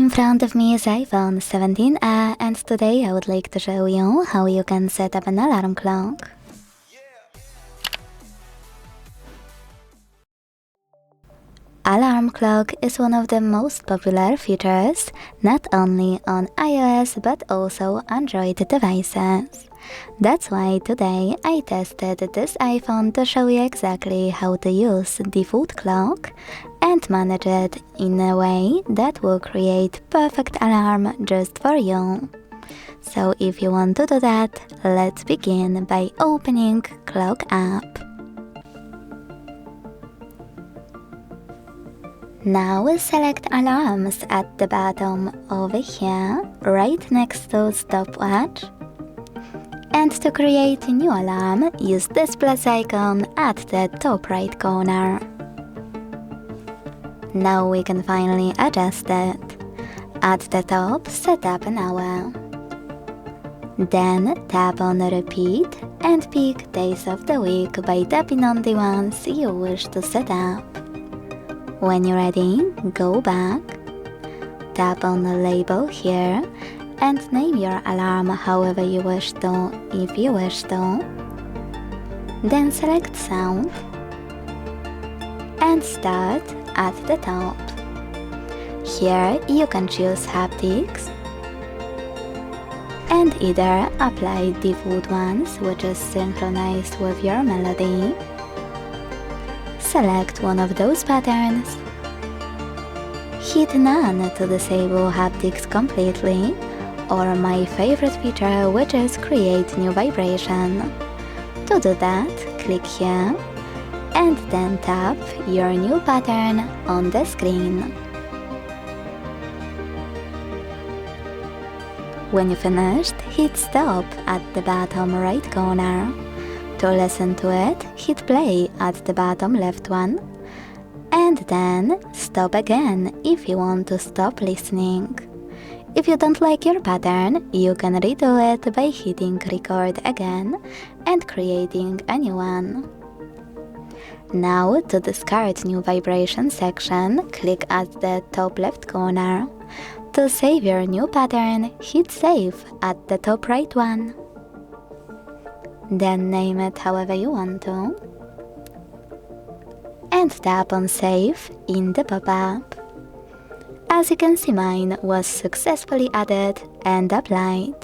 In front of me is iPhone 17a, and today I would like to show you how you can set up an alarm clock. Alarm clock is one of the most popular features, not only on iOS but also Android devices. That's why today I tested this iPhone to show you exactly how to use default clock and manage it in a way that will create perfect alarm just for you. So if you want to do that, let's begin by opening Clock app. Now select alarms at the bottom over here, right next to stopwatch. And to create a new alarm, use this plus icon at the top right corner. Now we can finally adjust it. At the top, set up an hour. Then tap on repeat and pick days of the week by tapping on the ones you wish to set up. When you're ready, go back, tap on the label here, and name your alarm however you wish to, if you wish to. Then select sound and start at the top. Here you can choose haptics and either apply default ones, which is synchronized with your melody. Select one of those patterns. Hit none to disable haptics completely, or my favorite feature, which is create new vibration. To do that, click here and then tap your new pattern on the screen. When you finished, hit stop at the bottom right corner. To listen to it, hit play at the bottom left one, and then stop again if you want to stop listening. If you don't like your pattern, you can redo it by hitting record again and creating a new one. Now to discard new vibration section, click at the top left corner. To save your new pattern, hit save at the top right one. Then name it however you want to. And tap on save in the pop-up. As you can see, mine was successfully added and applied.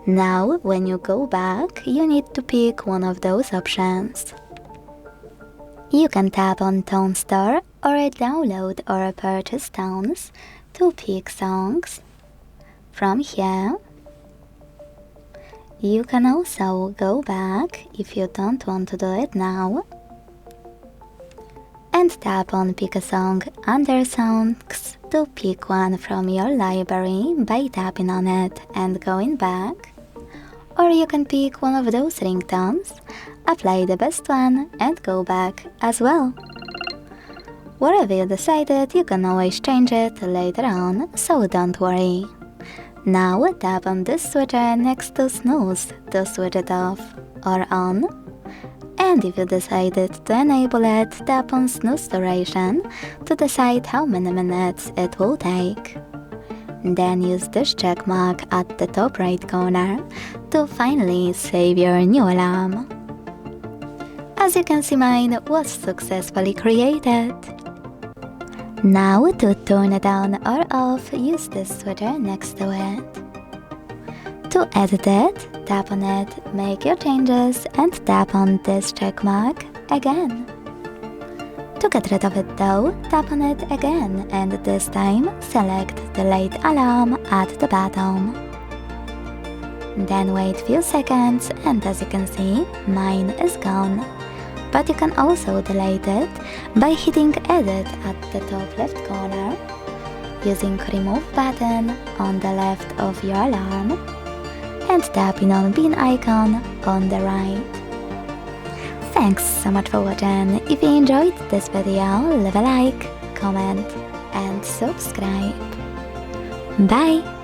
Now, when you go back, you need to pick one of those options. You can tap on Tone Store or download or purchase tones to pick songs. From here, you can also go back if you don't want to do it now, and tap on pick a song under songs to pick one from your library by tapping on it and going back. Or you can pick one of those ringtones, apply the best one and go back as well. Whatever you decided, you can always change it later on, so don't worry. Now tap on this switcher next to Snooze to switch it off or on. And if you decided to enable it, tap on Snooze duration to decide how many minutes it will take. Then use this check mark at the top right corner to finally save your new alarm. As you can see, mine was successfully created. Now to turn it on or off, use this switcher next to it. To edit it, tap on it, make your changes and tap on this check mark again. To get rid of it though, tap on it again and this time select delete alarm at the bottom. Then wait few seconds and as you can see, mine is gone. But you can also delete it by hitting edit at the top left corner, using remove button on the left of your alarm, and tapping on bin icon on the right. Thanks so much for watching. If you enjoyed this video, leave a like, comment and subscribe. Bye!